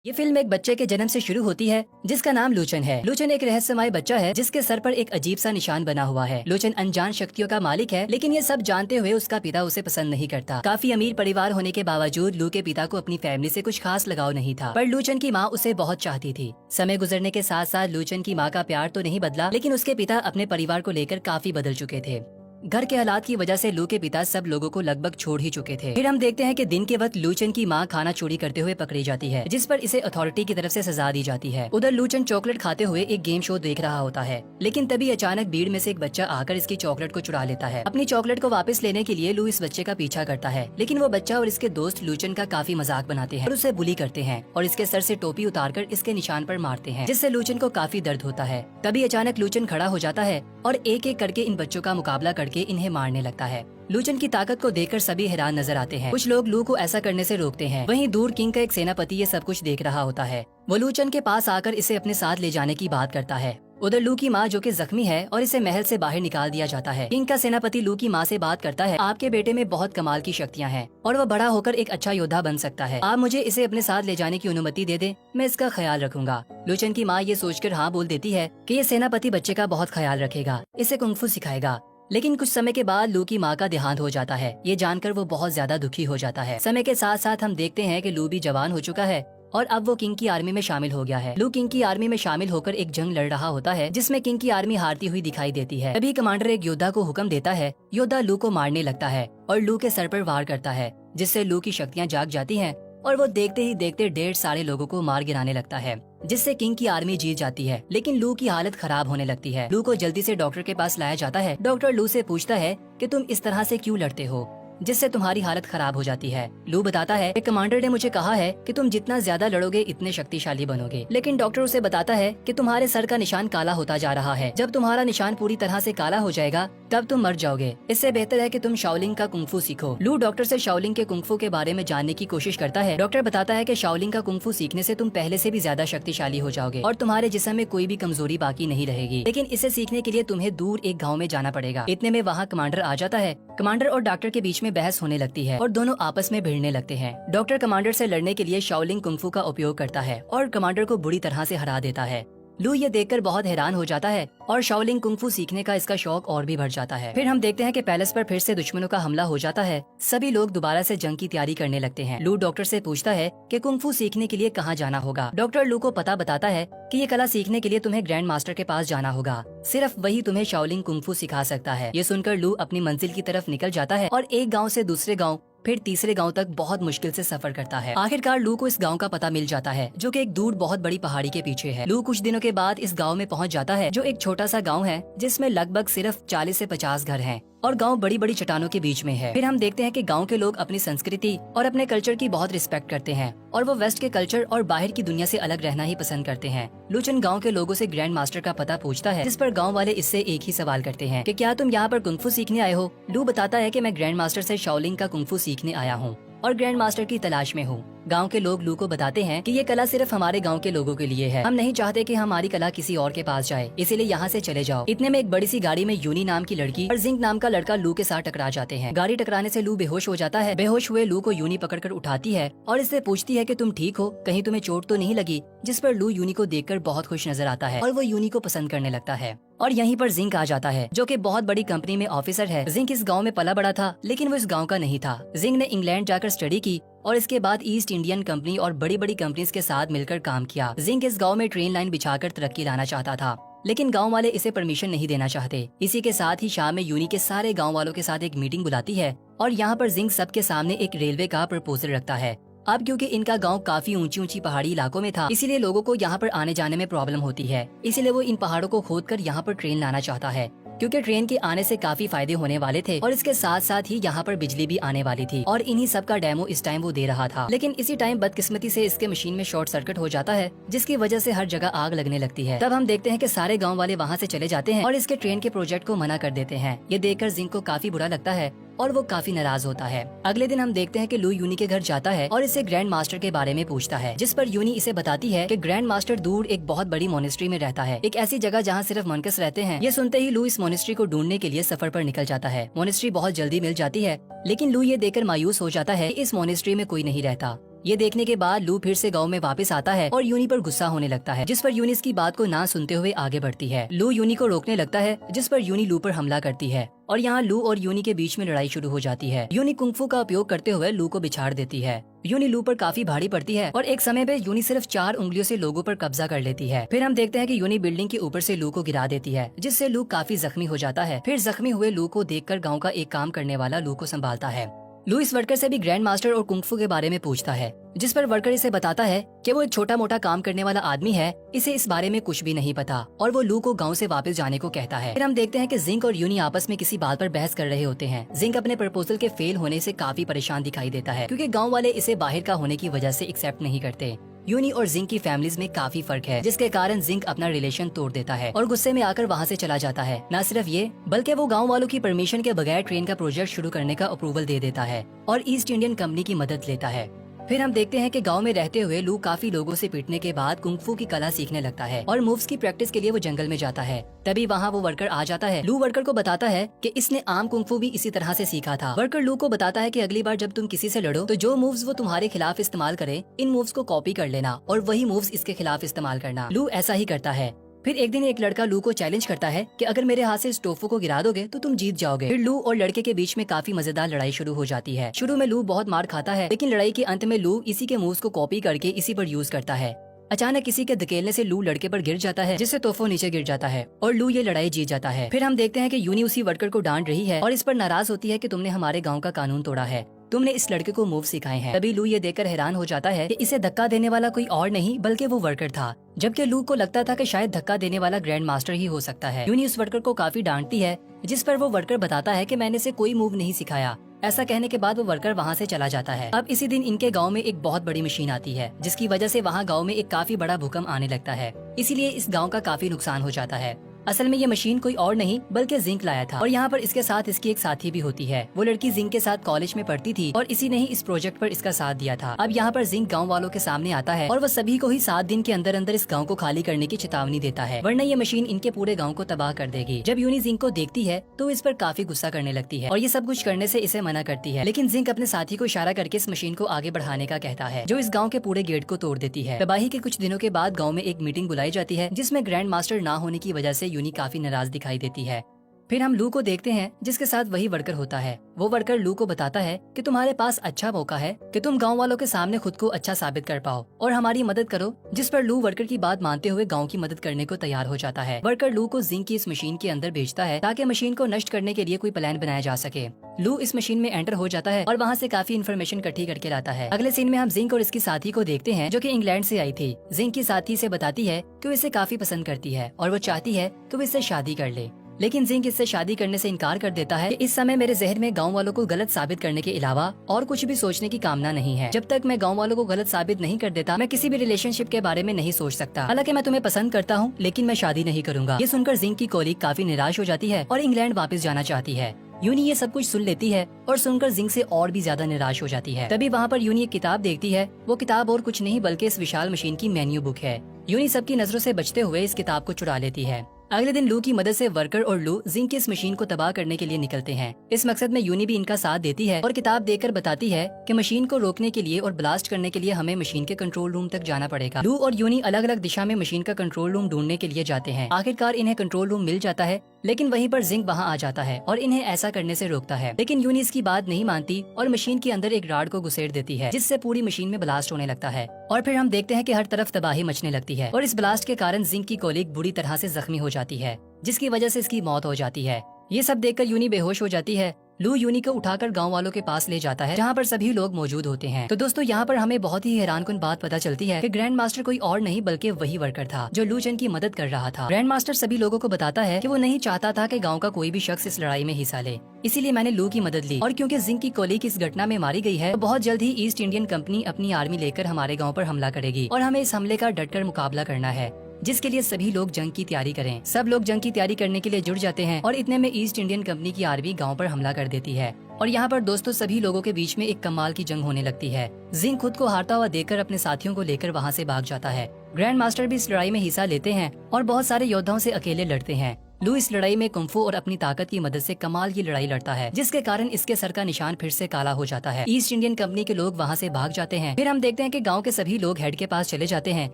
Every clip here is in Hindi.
ये फिल्म एक बच्चे के जन्म से शुरू होती है जिसका नाम लूचन है। लूचन एक रहस्यमय बच्चा है जिसके सर पर एक अजीब सा निशान बना हुआ है। लूचन अनजान शक्तियों का मालिक है, लेकिन ये सब जानते हुए उसका पिता उसे पसंद नहीं करता। काफी अमीर परिवार होने के बावजूद लू के पिता को अपनी फैमिली से कुछ खास लगाव नहीं था, पर लूचन की माँ उसे बहुत चाहती थी। समय गुजरने के साथ साथ लूचन की माँ का प्यार तो नहीं बदला, लेकिन उसके पिता अपने परिवार को लेकर काफी बदल चुके थे। घर के हालात की वजह से लू के पिता सब लोगों को लगभग छोड़ ही चुके थे। फिर हम देखते हैं कि दिन के वक्त लूचन की माँ खाना चोरी करते हुए पकड़ी जाती है, जिस पर इसे अथॉरिटी की तरफ से सजा दी जाती है। उधर लूचन चॉकलेट खाते हुए एक गेम शो देख रहा होता है, लेकिन तभी अचानक भीड़ में से एक बच्चा आकर इसकी चॉकलेट को चुरा लेता है। अपनी चॉकलेट को वापस लेने के लिए लू इस बच्चे का पीछा करता है, लेकिन वो बच्चा और इसके दोस्त लूचन का काफी मजाक बनाते हैं और उसे बुली करते हैं और इसके सर से टोपी उतारकर इसके निशान पर मारते हैं, जिससे लूचन को काफी दर्द होता है। तभी अचानक लूचन खड़ा हो जाता है और एक एक करके इन बच्चों का मुकाबला करके इन्हें मारने लगता है। लूचन की ताकत को देखकर सभी हैरान नजर आते हैं। कुछ लोग लू को ऐसा करने से रोकते हैं। वहीं दूर किंग का एक सेनापति ये सब कुछ देख रहा होता है। वो लूचन के पास आकर इसे अपने साथ ले जाने की बात करता है। उधर लू की माँ जो कि जख्मी है और इसे महल से बाहर निकाल दिया जाता है। किंग का सेनापति लू की माँ से बात करता है, आपके बेटे में बहुत कमाल की शक्तियाँ हैं और वह बड़ा होकर एक अच्छा योद्धा बन सकता है। आप मुझे इसे अपने साथ ले जाने की अनुमति दे दे, मैं इसका ख्याल रखूंगा। लूचन की माँ ये सोचकर हाँ बोल देती है कि ये सेनापति बच्चे का बहुत ख्याल रखेगा, इसे कुंग-फू सिखाएगा। लेकिन कुछ समय के बाद लू की माँ का देहांत हो जाता है। ये जानकर वो बहुत ज्यादा दुखी हो जाता है। समय के साथ साथ हम देखते हैं कि लू भी जवान हो चुका है और अब वो किंग की आर्मी में शामिल हो गया है। लू किंग की आर्मी में शामिल होकर एक जंग लड़ रहा होता है, जिसमें किंग की आर्मी हारती हुई दिखाई देती है। तभी कमांडर एक योद्धा को हुक्म देता है। योद्धा लू को मारने लगता है और लू के सर पर वार करता है, जिससे लू की शक्तियाँ जाग जाती हैं और वो देखते ही देखते ढेर सारे लोगों को मार गिराने लगता है, जिससे किंग की आर्मी जीत जाती है। लेकिन लू की हालत खराब होने लगती है। लू को जल्दी से डॉक्टर के पास लाया जाता है। डॉक्टर लू से पूछता है कि तुम इस तरह से क्यों लड़ते हो, जिससे तुम्हारी हालत खराब हो जाती है। लू बताता है कि कमांडर ने मुझे कहा है कि तुम जितना ज्यादा लड़ोगे इतने शक्तिशाली बनोगे, लेकिन डॉक्टर उसे बताता है कि तुम्हारे सर का निशान काला होता जा रहा है। जब तुम्हारा निशान पूरी तरह से काला हो जाएगा तब तुम मर जाओगे। इससे बेहतर है कि तुम शाओलिंग का कुंग-फू सीखो। लू डॉक्टर से शाओलिंग के कुंग-फू के बारे में जानने की कोशिश करता है। डॉक्टर बताता है कि शाओलिंग का कुंग-फू सीखने से तुम पहले से भी ज्यादा शक्तिशाली हो जाओगे और तुम्हारे जिस्म में कोई भी कमजोरी बाकी नहीं रहेगी। लेकिन इसे सीखने के लिए तुम्हें दूर एक गाँव में जाना पड़ेगा। इतने में वहाँ कमांडर आ जाता है। कमांडर और डॉक्टर के बीच में बहस होने लगती है और दोनों आपस में भिड़ने लगते हैं। डॉक्टर कमांडर से लड़ने के लिए शाओलिंग कुंग-फू का उपयोग करता है और कमांडर को बुरी तरह से हरा देता है। लू ये देखकर बहुत हैरान हो जाता है और शाओलिंग कुंग-फू सीखने का इसका शौक और भी बढ़ जाता है। फिर हम देखते हैं कि पैलेस पर फिर से दुश्मनों का हमला हो जाता है। सभी लोग दोबारा से जंग की तैयारी करने लगते हैं। लू डॉक्टर से पूछता है कि कुंग-फू सीखने के लिए कहाँ जाना होगा। डॉक्टर लू को पता बताता है कि ये कला सीखने के लिए तुम्हें ग्रैंड मास्टर के पास जाना होगा, सिर्फ वही तुम्हें शाओलिंग कुंग-फू सिखा सकता है। ये सुनकर लू अपनी मंजिल की तरफ निकल जाता है और एक गाँव से दूसरे गाँव फिर तीसरे गांव तक बहुत मुश्किल से सफर करता है। आखिरकार लू को इस गांव का पता मिल जाता है, जो कि एक दूर बहुत बड़ी पहाड़ी के पीछे है। लू कुछ दिनों के बाद इस गांव में पहुंच जाता है, जो एक छोटा सा गांव है जिसमें लगभग सिर्फ 40 से 50 घर हैं और गांव बड़ी बड़ी चट्टानों के बीच में है। फिर हम देखते हैं कि गांव के लोग अपनी संस्कृति और अपने कल्चर की बहुत रिस्पेक्ट करते हैं और वो वेस्ट के कल्चर और बाहर की दुनिया से अलग रहना ही पसंद करते हैं। लूचन गांव के लोगों से ग्रैंड मास्टर का पता पूछता है, जिस पर गांव वाले इससे एक ही सवाल करते हैं कि क्या तुम यहाँ पर कुंग-फू सीखने आए हो। लू बताता है कि मैं ग्रैंड मास्टर से शाओलिंग का कुंग-फू सीखने आया हूँ और ग्रैंड मास्टर की तलाश में हूँ। गांव के लोग लू को बताते हैं कि ये कला सिर्फ हमारे गांव के लोगों के लिए है। हम नहीं चाहते कि हमारी कला किसी और के पास जाए, इसीलिए यहाँ से चले जाओ। इतने में एक बड़ी सी गाड़ी में यूनी नाम की लड़की और जिंग नाम का लड़का लू के साथ टकरा जाते हैं। गाड़ी टकराने से लू बेहोश हो जाता है। बेहोश हुए लू को यूनी पकड़कर उठाती है और इससे पूछती है कि तुम ठीक हो, कहीं तुम्हें चोट तो नहीं लगी। जिस पर लू यूनी को देखकर बहुत खुश नजर आता है और वो यूनी को पसंद करने लगता है। और यहीं पर जिंक आ जाता है, जो कि बहुत बड़ी कंपनी में ऑफिसर है। जिंक इस गांव में पला बड़ा था, लेकिन वो इस गांव का नहीं था। जिंक ने इंग्लैंड जाकर स्टडी की और इसके बाद ईस्ट इंडियन कंपनी और बड़ी बड़ी कंपनीज के साथ मिलकर काम किया। जिंक इस गांव में ट्रेन लाइन बिछाकर तरक्की लाना चाहता था, लेकिन गांव वाले इसे परमिशन नहीं देना चाहते। इसी के साथ ही शाम में यूनी के सारे गांव वालों के साथ एक मीटिंग बुलाती है और यहाँ पर जिंक सबके सामने एक रेलवे का प्रपोजल रखता है। अब क्योंकि इनका गांव काफी ऊंची ऊंची पहाड़ी इलाकों में था, इसीलिए लोगों को यहाँ पर आने जाने में प्रॉब्लम होती है। इसीलिए वो इन पहाड़ों को खोदकर यहाँ पर ट्रेन लाना चाहता है, क्योंकि ट्रेन के आने से काफी फायदे होने वाले थे और इसके साथ साथ ही यहाँ पर बिजली भी आने वाली थी और इन्हीं सब का डेमो इस टाइम वो दे रहा था। लेकिन इसी टाइम बदकिस्मती से इसके मशीन में शॉर्ट सर्किट हो जाता है, जिसकी वजह से हर जगह आग लगने लगती है। तब हम देखते हैं कि सारे गांव वाले वहाँ से चले जाते हैं और इसके ट्रेन के प्रोजेक्ट को मना कर देते हैं। ये देखकर जिंक को काफी बुरा लगता है और वो काफी नाराज होता है। अगले दिन हम देखते हैं कि लू यूनी के घर जाता है और इससे ग्रैंड मास्टर के बारे में पूछता है, जिस पर यूनी इसे बताती है कि ग्रैंड मास्टर दूर एक बहुत बड़ी मोनेस्ट्री में रहता है, एक ऐसी जगह जहाँ सिर्फ मनकस रहते हैं। ये सुनते ही लू इस मोनेस्ट्री को ढूंढने के लिए सफर पर निकल जाता है। मोनेस्ट्री बहुत जल्दी मिल जाती है, लेकिन लू ये देखकर मायूस हो जाता है कि इस मोनेस्ट्री में कोई नहीं रहता ये देखने के बाद लू फिर से गांव में वापस आता है और यूनी पर गुस्सा होने लगता है, जिस पर यूनी इसकी बात को ना सुनते हुए आगे बढ़ती है। लू यूनी को रोकने लगता है, जिस पर यूनी लू पर हमला करती है और यहाँ लू और यूनी के बीच में लड़ाई शुरू हो जाती है। यूनी कुंग-फू का उपयोग करते हुए लू को बिछाड़ देती है। यूनी लू पर काफी भारी पड़ती है और एक समय पे यूनी सिर्फ 4 उंगलियों से लोगों पर कब्जा कर लेती है। फिर हम देखते हैं कि यूनी बिल्डिंग के ऊपर से लू को गिरा देती है, जिससे लू काफी जख्मी हो जाता है। फिर जख्मी हुए लू को देखकर गाँव का एक काम करने वाला लू को संभालता है। लू इस वर्कर से भी ग्रैंड मास्टर और कुंग-फू के बारे में पूछता है, जिस पर वर्कर इसे बताता है कि वो एक छोटा मोटा काम करने वाला आदमी है, इसे इस बारे में कुछ भी नहीं पता और वो लू को गांव से वापस जाने को कहता है। फिर हम देखते हैं कि जिंक और यूनी आपस में किसी बात पर बहस कर रहे होते हैं। जिंक अपने प्रपोजल के फेल होने से काफी परेशान दिखाई देता है, क्योंकि गांव वाले इसे बाहर का होने की वजह से एक्सेप्ट नहीं करते। यूनी और जिंक की फैमिलीज में काफी फर्क है, जिसके कारण जिंक अपना रिलेशन तोड़ देता है और गुस्से में आकर वहाँ से चला जाता है। न सिर्फ ये, बल्कि वो गांव वालों की परमिशन के बगैर ट्रेन का प्रोजेक्ट शुरू करने का अप्रूवल दे देता है और ईस्ट इंडियन कंपनी की मदद लेता है। फिर हम देखते हैं कि गांव में रहते हुए लू काफी लोगों से पीटने के बाद कुंग-फू की कला सीखने लगता है और मूव्स की प्रैक्टिस के लिए वो जंगल में जाता है। तभी वहाँ वो वर्कर आ जाता है। लू वर्कर को बताता है कि इसने आम कुंग-फू भी इसी तरह से सीखा था। वर्कर लू को बताता है कि अगली बार जब तुम किसी से लड़ो तो जो मूव्स वो तुम्हारे खिलाफ इस्तेमाल करे, इन मूव्स को कॉपी कर लेना और वही मूव्स इसके खिलाफ इस्तेमाल करना। लू ऐसा ही करता है। फिर एक दिन एक लड़का लू को चैलेंज करता है कि अगर मेरे हाथ से इस टोफू को गिरा दोगे तो तुम जीत जाओगे। फिर लू और लड़के के बीच में काफी मजेदार लड़ाई शुरू हो जाती है। शुरू में लू बहुत मार खाता है, लेकिन लड़ाई के अंत में लू इसी के मूव्स को कॉपी करके इसी पर यूज करता है। अचानक किसी के धकेलने से लू लड़के पर गिर जाता है, जिससे तोहफा नीचे गिर जाता है और लू ये लड़ाई जीत जाता है। फिर हम देखते हैं कि यूनी उसी वर्कर को डांट रही है और इस पर नाराज होती है कि तुमने हमारे गाँव का कानून तोड़ा है, तुमने इस लड़के को मूव सिखाए हैं। तभी लू ये देखकर हैरान हो जाता है कि इसे धक्का देने वाला कोई और नहीं बल्कि वो वर्कर था, जबकि लू को लगता था कि शायद धक्का देने वाला ग्रैंड मास्टर ही हो सकता है। यूनी उस वर्कर को काफी डांटती है, जिस पर वो वर्कर बताता है कि मैंने इसे कोई मूव नहीं सिखाया। ऐसा कहने के बाद वो वर्कर वहाँ से चला जाता है। अब इसी दिन इनके गांव में एक बहुत बड़ी मशीन आती है, जिसकी वजह से वहाँ गांव में एक काफी बड़ा भूकंप आने लगता है। इसीलिए इस गांव का काफी नुकसान हो जाता है। असल में ये मशीन कोई और नहीं बल्कि जिंक लाया था और यहाँ पर इसके साथ इसकी एक साथी भी होती है। वो लड़की जिंक के साथ कॉलेज में पढ़ती थी और इसी ने ही इस प्रोजेक्ट पर इसका साथ दिया था। अब यहाँ पर जिंक गांव वालों के सामने आता है और वो सभी को ही 7 दिन के अंदर अंदर इस गांव को खाली करने की चेतावनी देता है, वरना ये मशीन इनके पूरे गाँव को तबाह कर देगी। जब यूनी जिंक को देखती है तो इस पर काफी गुस्सा करने लगती है और ये सब कुछ करने से इसे मना करती है, लेकिन जिंक अपने साथी को इशारा करके इस मशीन को आगे बढ़ाने का कहता है, जो इस गाँव के पूरे गेट को तोड़ देती है। तबाही के कुछ दिनों के बाद गाँव में एक मीटिंग बुलाई जाती है, जिसमें ग्रैंड मास्टर न होने की वजह से यूनी काफी नाराज दिखाई देती है। फिर हम लू को देखते हैं, जिसके साथ वही वर्कर होता है। वो वर्कर लू को बताता है कि तुम्हारे पास अच्छा मौका है कि तुम गांव वालों के सामने खुद को अच्छा साबित कर पाओ और हमारी मदद करो, जिस पर लू वर्कर की बात मानते हुए गांव की मदद करने को तैयार हो जाता है। वर्कर लू को जिंक की इस मशीन के अंदर भेजता है ताकि मशीन को नष्ट करने के लिए कोई प्लान बनाया जा सके। लू इस मशीन में एंटर हो जाता है और वहाँ से काफी इन्फॉर्मेशन इकट्ठी करके लाता है। अगले सीन में हम जिंक और इसकी साथी को देखते हैं, जो कि इंग्लैंड से आई थी। जिंक की साथी से बताती है कि वो इसे काफी पसंद करती है और वो चाहती है कि वो इससे शादी कर ले, लेकिन जिंक इससे शादी करने से इनकार कर देता है कि इस समय मेरे जहन में गांव वालों को गलत साबित करने के अलावा और कुछ भी सोचने की कामना नहीं है। जब तक मैं गांव वालों को गलत साबित नहीं कर देता, मैं किसी भी रिलेशनशिप के बारे में नहीं सोच सकता। हालांकि मैं तुम्हें पसंद करता हूं, लेकिन मैं शादी नहीं करूंगा। ये सुनकर जिंक की कोलीग काफी निराश हो जाती है और इंग्लैंड वापस जाना चाहती है। यूनी ये सब कुछ सुन लेती है और सुनकर जिंक से और भी ज्यादा निराश हो जाती है। तभी वहाँ पर यूनी एक किताब देखती है। वो किताब और कुछ नहीं बल्कि इस विशाल मशीन की मेन्यू बुक है। यूनी सबकी नजरों से बचते हुए इस किताब को चुरा लेती है। अगले दिन लू की मदद से वर्कर और लू जिंक की इस मशीन को तबाह करने के लिए निकलते हैं। इस मकसद में यूनी भी इनका साथ देती है और किताब देकर बताती है कि मशीन को रोकने के लिए और ब्लास्ट करने के लिए हमें मशीन के कंट्रोल रूम तक जाना पड़ेगा। लू और यूनी अलग अलग दिशा में मशीन का कंट्रोल रूम ढूंढने के लिए जाते हैं। आखिरकार इन्हें कंट्रोल रूम मिल जाता है, लेकिन वहीं पर जिंक वहाँ आ जाता है और इन्हें ऐसा करने से रोकता है। लेकिन यूनी इसकी बात नहीं मानती और मशीन के अंदर एक राड को घुसेड़ देती है, जिससे पूरी मशीन में ब्लास्ट होने लगता है। और फिर हम देखते हैं कि हर तरफ तबाही मचने लगती है और इस ब्लास्ट के कारण जिंक की कोलीग बुरी तरह से जख्मी हो जाती है, जिसकी वजह से इसकी मौत हो जाती है। ये सब देखकर यूनी बेहोश हो जाती है। लू यूनी को उठाकर गांव वालों के पास ले जाता है, जहां पर सभी लोग मौजूद होते हैं। तो दोस्तों, यहाँ पर हमें बहुत ही हैरानकुन बात पता चलती है कि ग्रैंड मास्टर कोई और नहीं बल्कि वही वर्कर था जो लू चेन की मदद कर रहा था। ग्रैंड मास्टर सभी लोगों को बताता है कि वो नहीं चाहता था कि गांव का कोई भी शख्स इस लड़ाई में हिस्सा ले, इसीलिए मैंने लू की मदद ली। और क्योंकि जिंक की कोलीग इस घटना में मारी गई है, तो बहुत जल्द ही ईस्ट इंडियन कंपनी अपनी आर्मी लेकर हमारे गाँव पर हमला करेगी और हमें इस हमले का डटकर मुकाबला करना है, जिसके लिए सभी लोग जंग की तैयारी करें। सब लोग जंग की तैयारी करने के लिए जुट जाते हैं और इतने में ईस्ट इंडियन कंपनी की आर्मी गांव पर हमला कर देती है और यहाँ पर दोस्तों सभी लोगों के बीच में एक कमाल की जंग होने लगती है। जिंक खुद को हारता हुआ देखकर अपने साथियों को लेकर वहाँ से भाग जाता है। ग्रैंड मास्टर भी इस लड़ाई में हिस्सा लेते हैं और बहुत सारे योद्धाओं से अकेले लड़ते हैं। लू इस लड़ाई में कुंफू और अपनी ताकत की मदद से कमाल की लड़ाई लड़ता है, जिसके कारण इसके सर का निशान फिर से काला हो जाता है। ईस्ट इंडियन कंपनी के लोग वहाँ से भाग जाते हैं। फिर हम देखते हैं कि गांव के सभी लोग हेड के पास चले जाते हैं,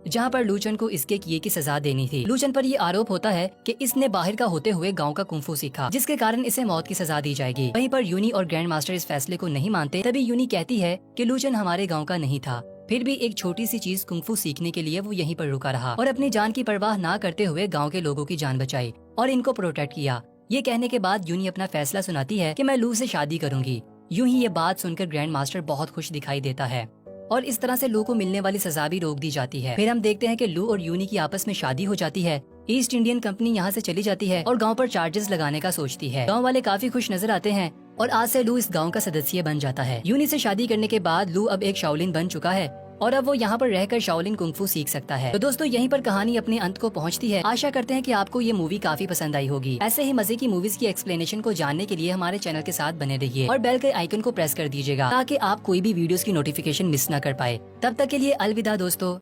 जहाँ पर लूचन को इसके किए की सजा देनी थी। लूचन पर ये आरोप होता है कि इसने बाहर का होते हुए गाँव का कुंफू सीखा, जिसके कारण इसे मौत की सजा दी जाएगी। वहीं पर यूनी और ग्रैंड मास्टर इस फैसले को नहीं मानते। तभी यूनी कहती है कि लूचन हमारे गाँव का नहीं था। फिर भी एक छोटी सी चीज कुंफू सीखने के लिए वो यहीं पर रुका रहा और अपनी जान की परवाह ना करते हुए गांव के लोगों की जान बचाई और इनको प्रोटेक्ट किया। ये कहने के बाद यूनी अपना फैसला सुनाती है कि मैं लू से शादी करूंगी। यूं ही ये बात सुनकर ग्रैंड मास्टर बहुत खुश दिखाई देता है और इस तरह से लू को मिलने वाली सजा भी रोक दी जाती है। फिर हम देखते हैं कि लू और यूनी की आपस में शादी हो जाती है। ईस्ट इंडियन कंपनी यहाँ से चली जाती है और गांव पर चार्जेस लगाने का सोचती है। गांव वाले काफी खुश नजर आते हैं और आज से लू इस गांव का सदस्य बन जाता है। यूनी से शादी करने के बाद लू अब एक शाओलिन बन चुका है और अब वो यहाँ पर रहकर शाओलिन कुंफू सीख सकता है। तो दोस्तों यहीं पर कहानी अपने अंत को पहुँचती है। आशा करते हैं कि आपको ये मूवी काफी पसंद आई होगी। ऐसे ही मजे की मूवीज की एक्सप्लेनेशन को जानने के लिए हमारे चैनल के साथ बने रहिए और बेल के आइकन को प्रेस कर दीजिएगा ताकि आप कोई भी वीडियोस की नोटिफिकेशन मिस न कर पाए। तब तक के लिए अलविदा दोस्तों।